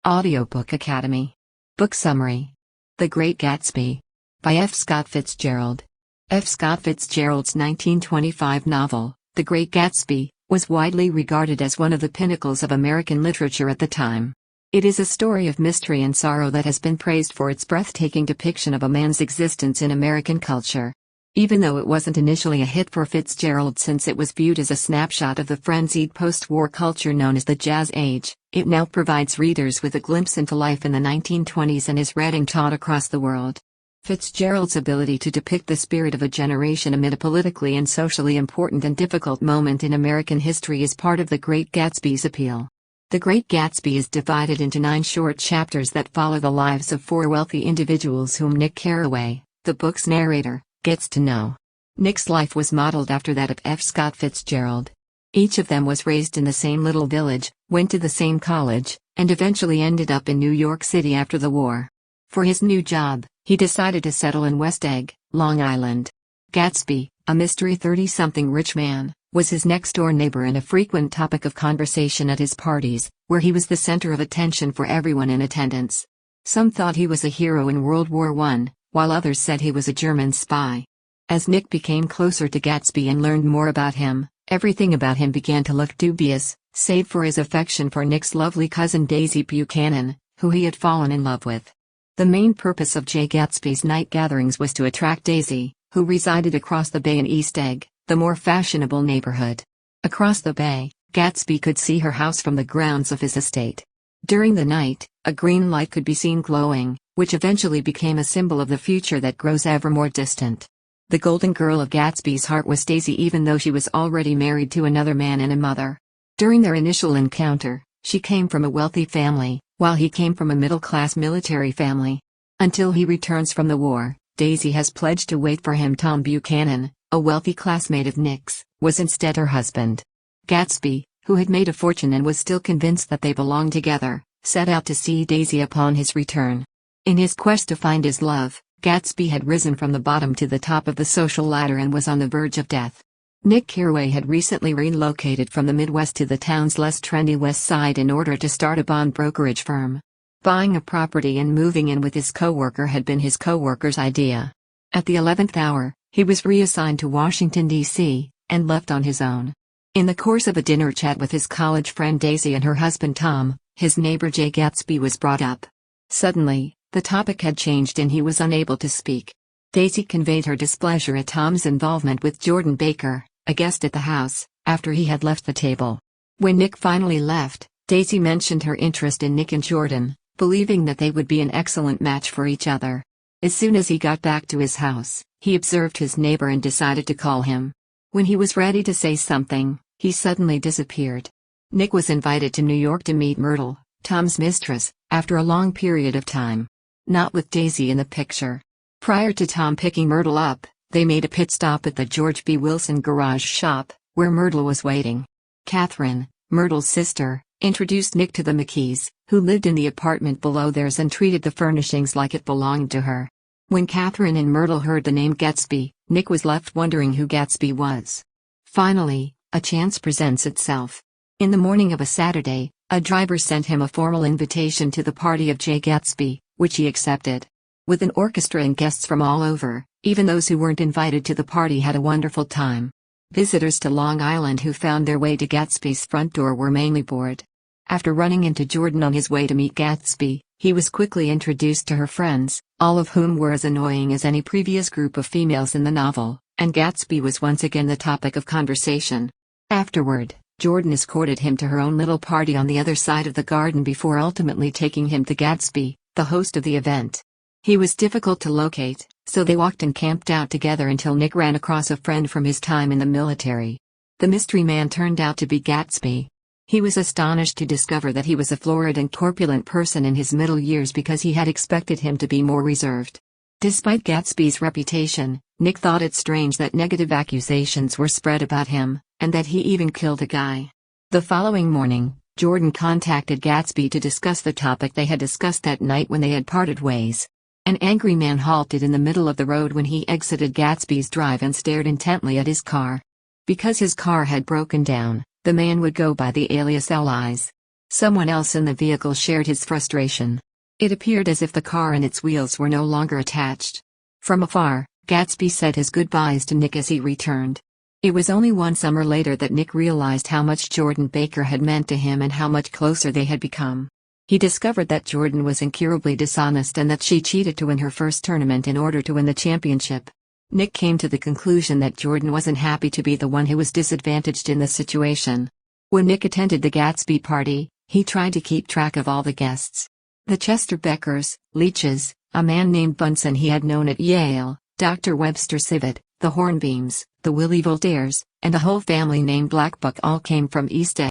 Audiobook Academy. Book Summary. The Great Gatsby. By F. Scott Fitzgerald. F. Scott Fitzgerald's 1925 novel, The Great Gatsby, was widely regarded as one of the pinnacles of American literature at the time. It is a story of mystery and sorrow that has been praised for its breathtaking depiction of a man's existence in American culture. Even though it wasn't initially a hit for Fitzgerald since it was viewed as a snapshot of the frenzied post-war culture known as the Jazz Age, it now provides readers with a glimpse into life in the 1920s and is read and taught across the world. Fitzgerald's ability to depict the spirit of a generation amid a politically and socially important and difficult moment in American history is part of The Great Gatsby's appeal. The Great Gatsby is divided into 9 short chapters that follow the lives of 4 wealthy individuals whom Nick Carraway, the book's narrator, gets to know. Nick's life was modeled after that of F. Scott Fitzgerald. Each of them was raised in the same little village, went to the same college, and eventually ended up in New York City after the war. For his new job, he decided to settle in West Egg, Long Island. Gatsby, a mystery 30-something rich man, was his next-door neighbor and a frequent topic of conversation at his parties, where he was the center of attention for everyone in attendance. Some thought he was a hero in World War I, while others said he was a German spy. As Nick became closer to Gatsby and learned more about him, everything about him began to look dubious, save for his affection for Nick's lovely cousin Daisy Buchanan, who he had fallen in love with. The main purpose of J. Gatsby's night gatherings was to attract Daisy, who resided across the bay in East Egg, the more fashionable neighborhood. Across the bay, Gatsby could see her house from the grounds of his estate. During the night, a green light could be seen glowing, which eventually became a symbol of the future that grows ever more distant. The golden girl of Gatsby's heart was Daisy, even though she was already married to another man and a mother. During their initial encounter, she came from a wealthy family, while he came from a middle-class military family. Until he returns from the war, Daisy has pledged to wait for him. Tom Buchanan, a wealthy classmate of Nick's, was instead her husband. Gatsby, who had made a fortune and was still convinced that they belonged together, set out to see Daisy upon his return. In his quest to find his love, Gatsby had risen from the bottom to the top of the social ladder and was on the verge of death. Nick Carraway had recently relocated from the Midwest to the town's less trendy West Side in order to start a bond brokerage firm. Buying a property and moving in with his coworker had been his coworker's idea. At the 11th hour, he was reassigned to Washington, D.C., and left on his own. In the course of a dinner chat with his college friend Daisy and her husband Tom, his neighbor J. Gatsby was brought up. Suddenly, the topic had changed and he was unable to speak. Daisy conveyed her displeasure at Tom's involvement with Jordan Baker, a guest at the house, after he had left the table. When Nick finally left, Daisy mentioned her interest in Nick and Jordan, believing that they would be an excellent match for each other. As soon as he got back to his house, he observed his neighbor and decided to call him. When he was ready to say something, he suddenly disappeared. Nick was invited to New York to meet Myrtle, Tom's mistress, after a long period of time. Not with Daisy in the picture. Prior to Tom picking Myrtle up, they made a pit stop at the George B. Wilson garage shop, where Myrtle was waiting. Catherine, Myrtle's sister, introduced Nick to the McKees, who lived in the apartment below theirs and treated the furnishings like it belonged to her. When Catherine and Myrtle heard the name Gatsby, Nick was left wondering who Gatsby was. Finally, a chance presents itself. In the morning of a Saturday, a driver sent him a formal invitation to the party of J. Gatsby, which he accepted. With an orchestra and guests from all over, even those who weren't invited to the party had a wonderful time. Visitors to Long Island who found their way to Gatsby's front door were mainly bored. After running into Jordan on his way to meet Gatsby, he was quickly introduced to her friends, all of whom were as annoying as any previous group of females in the novel, and Gatsby was once again the topic of conversation. Afterward, Jordan escorted him to her own little party on the other side of the garden before ultimately taking him to Gatsby, the host of the event. He was difficult to locate, so they walked and camped out together until Nick ran across a friend from his time in the military. The mystery man turned out to be Gatsby. He was astonished to discover that he was a florid and corpulent person in his middle years because he had expected him to be more reserved. Despite Gatsby's reputation, Nick thought it strange that negative accusations were spread about him, and that he even killed a guy. The following morning, Jordan contacted Gatsby to discuss the topic they had discussed that night when they had parted ways. An angry man halted in the middle of the road when he exited Gatsby's drive and stared intently at his car. Because his car had broken down, the man would go by the alias Allies. Someone else in the vehicle shared his frustration. It appeared as if the car and its wheels were no longer attached. From afar, Gatsby said his goodbyes to Nick as he returned. It was only one summer later that Nick realized how much Jordan Baker had meant to him and how much closer they had become. He discovered that Jordan was incurably dishonest and that she cheated to win her first tournament in order to win the championship. Nick came to the conclusion that Jordan wasn't happy to be the one who was disadvantaged in the situation. When Nick attended the Gatsby party, he tried to keep track of all the guests. The Chester Beckers, Leaches, a man named Bunsen he had known at Yale, Dr. Webster Civet, the Hornbeams, the Willie Voltaires, and a whole family named Blackbuck all came from East Egg.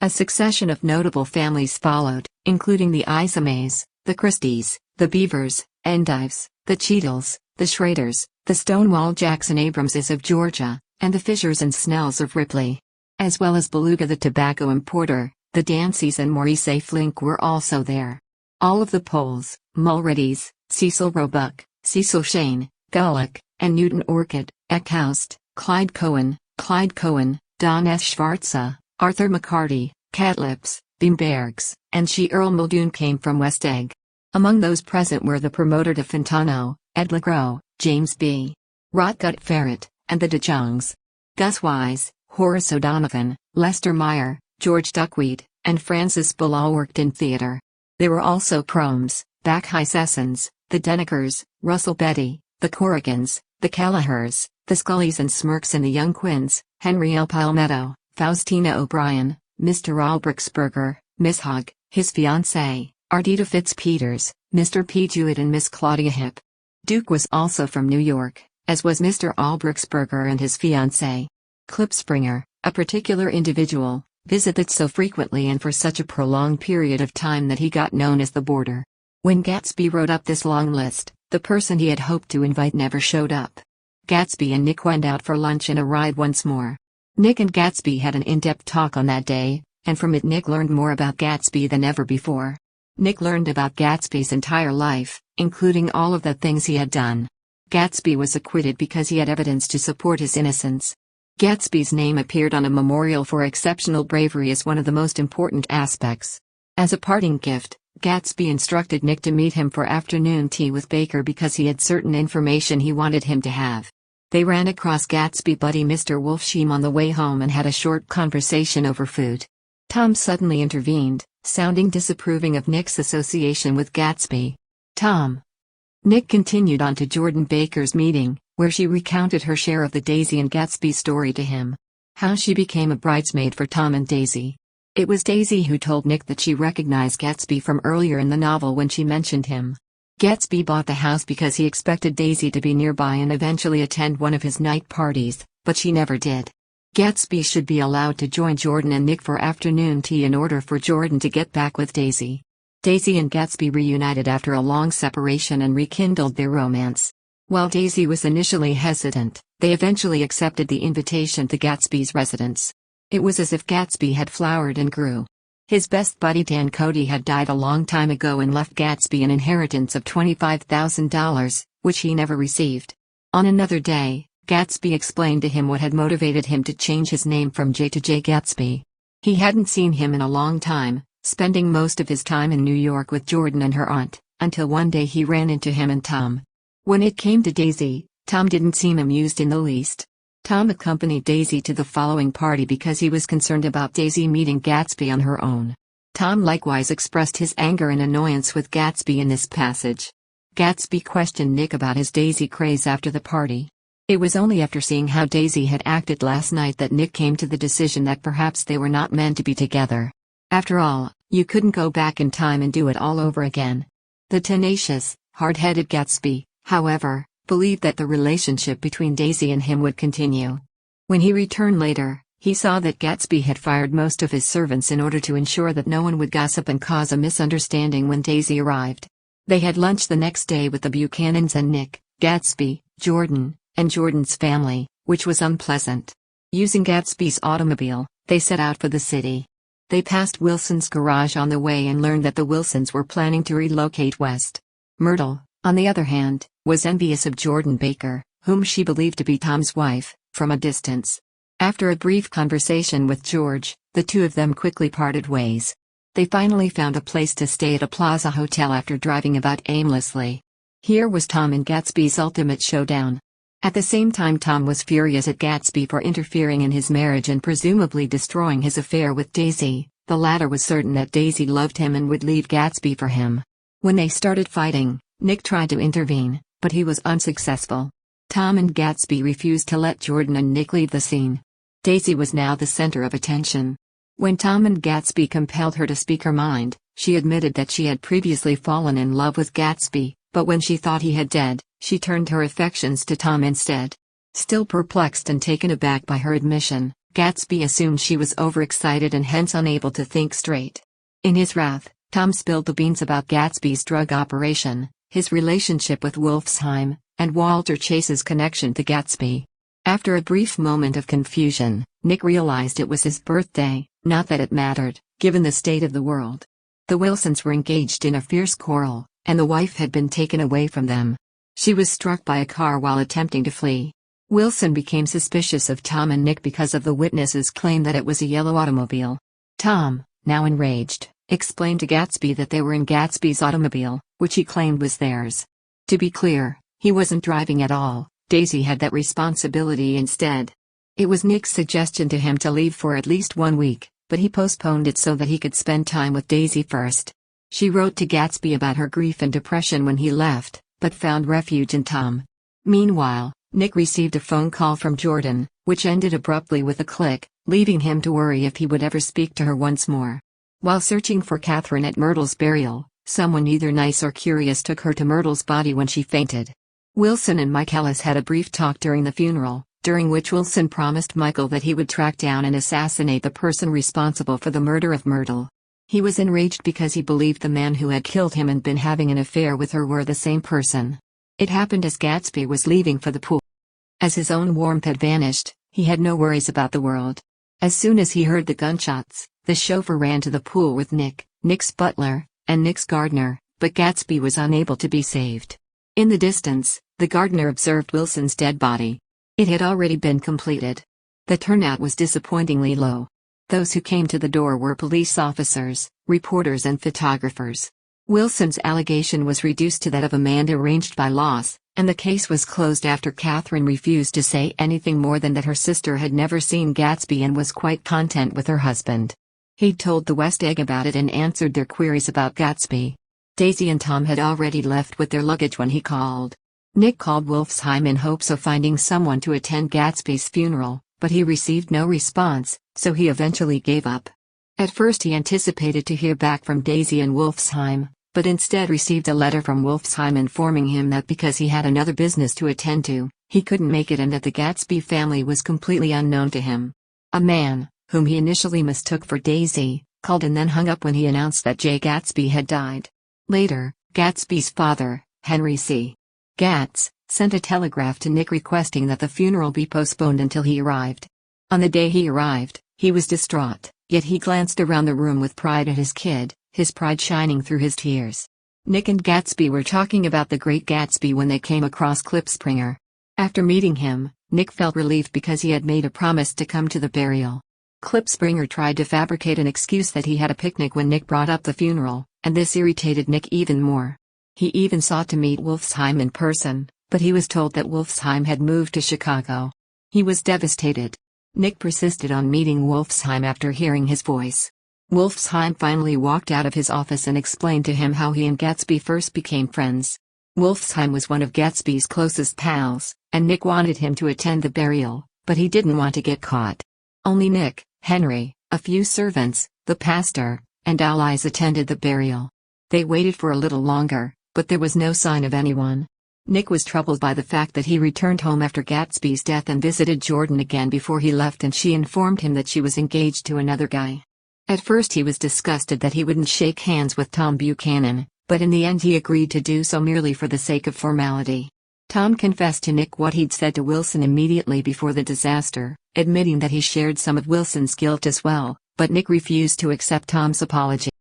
A succession of notable families followed, including the Isamays, the Christies, the Beavers, Endives, the Cheadles, the Schraders, the Stonewall Jackson Abramses of Georgia, and the Fishers and Snells of Ripley. As well as Beluga the tobacco importer, the Danceys and Maurice A. Flink were also there. All of the Poles, Mulreadys, Cecil Roebuck, Cecil Shane, Gulick, and Newton Orchid, Eckhoust, Clyde Cohen, Don S. Schwarza, Arthur McCarty, Catlips, Beambergs, and she Earl Muldoon came from West Egg. Among those present were the promoter de Fontano, Ed LeGros, James B. Rotgut Ferret, and the De Jongs. Gus Wise, Horace O'Donovan, Lester Meyer, George Duckweed, and Francis Bull all worked in theater. There were also Cromes, Bacchi Sessons, the Denekers, Russell Betty, the Corrigans, the Callahers, the Scullys and Smirks and the Young Quins, Henry L. Palmetto, Faustina O'Brien, Mr. Albrechtsberger, Miss Hogg, his fiancée, Ardita Fitzpeters, Mr. P. Jewett and Miss Claudia Hip. Duke was also from New York, as was Mr. Albrechtsberger and his fiancée. Klipspringer, a particular individual, visited so frequently and for such a prolonged period of time that he got known as the Boarder. When Gatsby wrote up this long list, the person he had hoped to invite never showed up. Gatsby and Nick went out for lunch and a ride once more. Nick and Gatsby had an in-depth talk on that day, and from it Nick learned more about Gatsby than ever before. Nick learned about Gatsby's entire life, including all of the things he had done. Gatsby was acquitted because he had evidence to support his innocence. Gatsby's name appeared on a memorial for exceptional bravery as one of the most important aspects. As a parting gift, Gatsby instructed Nick to meet him for afternoon tea with Baker because he had certain information he wanted him to have. They ran across Gatsby buddy Mr. Wolfsheim on the way home and had a short conversation over food. Tom suddenly intervened, sounding disapproving of Nick's association with Gatsby. Tom. Nick continued on to Jordan Baker's meeting, where she recounted her share of the Daisy and Gatsby story to him. How she became a bridesmaid for Tom and Daisy. It was Daisy who told Nick that she recognized Gatsby from earlier in the novel when she mentioned him. Gatsby bought the house because he expected Daisy to be nearby and eventually attend one of his night parties, but she never did. Gatsby should be allowed to join Jordan and Nick for afternoon tea in order for Jordan to get back with Daisy. Daisy and Gatsby reunited after a long separation and rekindled their romance. While Daisy was initially hesitant, they eventually accepted the invitation to Gatsby's residence. It was as if Gatsby had flowered and grew. His best buddy Dan Cody had died a long time ago and left Gatsby an inheritance of $25,000, which he never received. On another day, Gatsby explained to him what had motivated him to change his name from J to J. Gatsby. He hadn't seen him in a long time, spending most of his time in New York with Jordan and her aunt, until one day he ran into him and Tom. When it came to Daisy, Tom didn't seem amused in the least. Tom accompanied Daisy to the following party because he was concerned about Daisy meeting Gatsby on her own. Tom likewise expressed his anger and annoyance with Gatsby in this passage. Gatsby questioned Nick about his Daisy craze after the party. It was only after seeing how Daisy had acted last night that Nick came to the decision that perhaps they were not meant to be together. After all, you couldn't go back in time and do it all over again. The tenacious, hard-headed Gatsby, however, believed that the relationship between Daisy and him would continue. When he returned later, he saw that Gatsby had fired most of his servants in order to ensure that no one would gossip and cause a misunderstanding when Daisy arrived. They had lunch the next day with the Buchanans and Nick, Gatsby, Jordan, and Jordan's family, which was unpleasant. Using Gatsby's automobile, they set out for the city. They passed Wilson's garage on the way and learned that the Wilsons were planning to relocate west. Myrtle, on the other hand, was envious of Jordan Baker, whom she believed to be Tom's wife, from a distance. After a brief conversation with George, the two of them quickly parted ways. They finally found a place to stay at a Plaza Hotel after driving about aimlessly. Here was Tom and Gatsby's ultimate showdown. At the same time, Tom was furious at Gatsby for interfering in his marriage and presumably destroying his affair with Daisy. The latter was certain that Daisy loved him and would leave Gatsby for him. When they started fighting, Nick tried to intervene, but he was unsuccessful. Tom and Gatsby refused to let Jordan and Nick leave the scene. Daisy was now the center of attention. When Tom and Gatsby compelled her to speak her mind, she admitted that she had previously fallen in love with Gatsby, but when she thought he had died, she turned her affections to Tom instead. Still perplexed and taken aback by her admission, Gatsby assumed she was overexcited and hence unable to think straight. In his wrath, Tom spilled the beans about Gatsby's drug operation, his relationship with Wolfsheim, and Walter Chase's connection to Gatsby. After a brief moment of confusion, Nick realized it was his birthday, not that it mattered, given the state of the world. The Wilsons were engaged in a fierce quarrel, and the wife had been taken away from them. She was struck by a car while attempting to flee. Wilson became suspicious of Tom and Nick because of the witnesses' claim that it was a yellow automobile. Tom, now enraged, explained to Gatsby that they were in Gatsby's automobile, which he claimed was theirs. To be clear, he wasn't driving at all, Daisy had that responsibility instead. It was Nick's suggestion to him to leave for at least 1 week, but he postponed it so that he could spend time with Daisy first. She wrote to Gatsby about her grief and depression when he left, but found refuge in Tom. Meanwhile, Nick received a phone call from Jordan, which ended abruptly with a click, leaving him to worry if he would ever speak to her once more. While searching for Catherine at Myrtle's burial, someone either nice or curious took her to Myrtle's body when she fainted. Wilson and Michaelis had a brief talk during the funeral, during which Wilson promised Michael that he would track down and assassinate the person responsible for the murder of Myrtle. He was enraged because he believed the man who had killed him and been having an affair with her were the same person. It happened as Gatsby was leaving for the pool. As his own warmth had vanished, he had no worries about the world. As soon as he heard the gunshots, the chauffeur ran to the pool with Nick, Nick's butler, and Nick's gardener, but Gatsby was unable to be saved. In the distance, the gardener observed Wilson's dead body. It had already been completed. The turnout was disappointingly low. Those who came to the door were police officers, reporters and photographers. Wilson's allegation was reduced to that of a man deranged by loss, and the case was closed after Catherine refused to say anything more than that her sister had never seen Gatsby and was quite content with her husband. He'd told the West Egg about it and answered their queries about Gatsby. Daisy and Tom had already left with their luggage when he called. Nick called Wolfsheim in hopes of finding someone to attend Gatsby's funeral, but he received no response, so he eventually gave up. At first he anticipated to hear back from Daisy and Wolfsheim, but instead received a letter from Wolfsheim informing him that because he had another business to attend to, he couldn't make it and that the Gatsby family was completely unknown to him. A man, whom he initially mistook for Daisy, called and then hung up when he announced that Jay Gatsby had died. Later, Gatsby's father, Henry C. Gatz, sent a telegraph to Nick requesting that the funeral be postponed until he arrived. On the day he arrived, he was distraught, yet he glanced around the room with pride at his kid, his pride shining through his tears. Nick and Gatsby were talking about the Great Gatsby when they came across Klipspringer. After meeting him, Nick felt relieved because he had made a promise to come to the burial. Klipspringer tried to fabricate an excuse that he had a picnic when Nick brought up the funeral, and this irritated Nick even more. He even sought to meet Wolfsheim in person, but he was told that Wolfsheim had moved to Chicago. He was devastated. Nick persisted on meeting Wolfsheim after hearing his voice. Wolfsheim finally walked out of his office and explained to him how he and Gatsby first became friends. Wolfsheim was one of Gatsby's closest pals, and Nick wanted him to attend the burial, but he didn't want to get caught. Only Nick, Henry, a few servants, the pastor, and allies attended the burial. They waited for a little longer, but there was no sign of anyone. Nick was troubled by the fact that he returned home after Gatsby's death and visited Jordan again before he left, and she informed him that she was engaged to another guy. At first he was disgusted that he wouldn't shake hands with Tom Buchanan, but in the end he agreed to do so merely for the sake of formality. Tom confessed to Nick what he'd said to Wilson immediately before the disaster, admitting that he shared some of Wilson's guilt as well, but Nick refused to accept Tom's apology.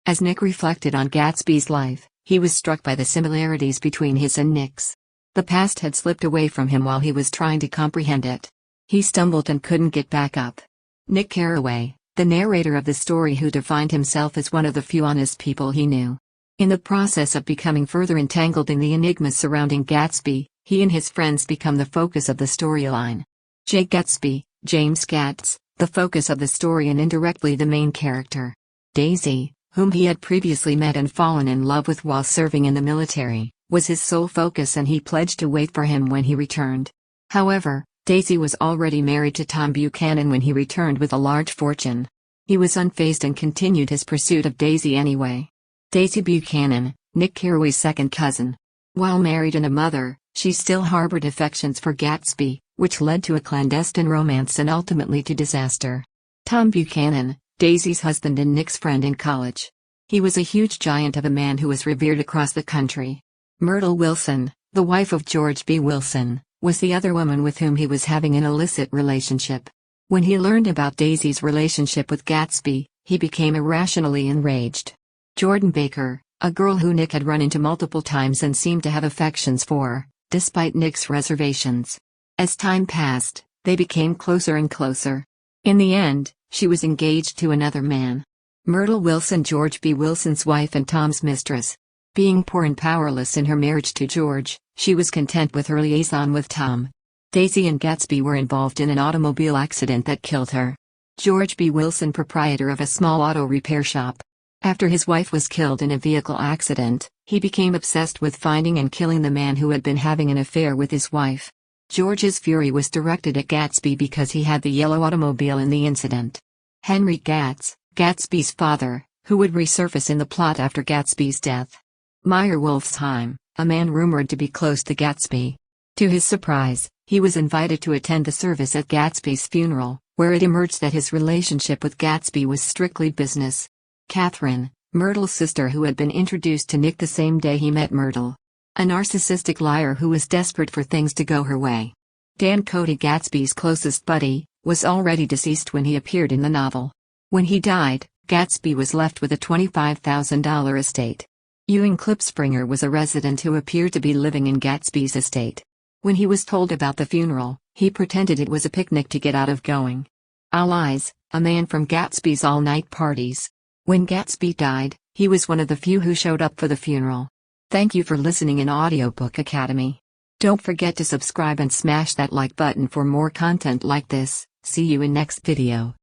As Nick reflected on Gatsby's life, he was struck by the similarities between his and Nick's. The past had slipped away from him while he was trying to comprehend it. He stumbled and couldn't get back up. Nick Carraway, the narrator of the story who defined himself as one of the few honest people he knew. In the process of becoming further entangled in the enigma surrounding Gatsby, he and his friends become the focus of the storyline. Jake Gatsby, James Gatz, the focus of the story and indirectly the main character. Daisy, whom he had previously met and fallen in love with while serving in the military, was his sole focus and he pledged to wait for him when he returned. However, Daisy was already married to Tom Buchanan when he returned with a large fortune. He was unfazed and continued his pursuit of Daisy anyway. Daisy Buchanan, Nick Carraway's second cousin. While married and a mother, she still harbored affections for Gatsby, which led to a clandestine romance and ultimately to disaster. Tom Buchanan, Daisy's husband and Nick's friend in college. He was a huge giant of a man who was revered across the country. Myrtle Wilson, the wife of George B. Wilson, was the other woman with whom he was having an illicit relationship. When he learned about Daisy's relationship with Gatsby, he became irrationally enraged. Jordan Baker, a girl who Nick had run into multiple times and seemed to have affections for, despite Nick's reservations. As time passed, they became closer and closer. In the end, she was engaged to another man. Myrtle Wilson, George B. Wilson's wife and Tom's mistress. Being poor and powerless in her marriage to George, she was content with her liaison with Tom. Daisy and Gatsby were involved in an automobile accident that killed her. George B. Wilson, proprietor of a small auto repair shop. After his wife was killed in a vehicle accident, he became obsessed with finding and killing the man who had been having an affair with his wife. George's fury was directed at Gatsby because he had the yellow automobile in the incident. Henry Gatz, Gatsby's father, who would resurface in the plot after Gatsby's death. Meyer Wolfsheim, a man rumored to be close to Gatsby. To his surprise, he was invited to attend the service at Gatsby's funeral, where it emerged that his relationship with Gatsby was strictly business. Catherine, Myrtle's sister who had been introduced to Nick the same day he met Myrtle. A narcissistic liar who was desperate for things to go her way. Dan Cody, Gatsby's closest buddy, was already deceased when he appeared in the novel. When he died, Gatsby was left with a $25,000 estate. Ewing Klipspringer was a resident who appeared to be living in Gatsby's estate. When he was told about the funeral, he pretended it was a picnic to get out of going. Al Eyes, a man from Gatsby's all-night parties. When Gatsby died, he was one of the few who showed up for the funeral. Thank you for listening in Audiobook Academy. Don't forget to subscribe and smash that like button for more content like this. See you in next video.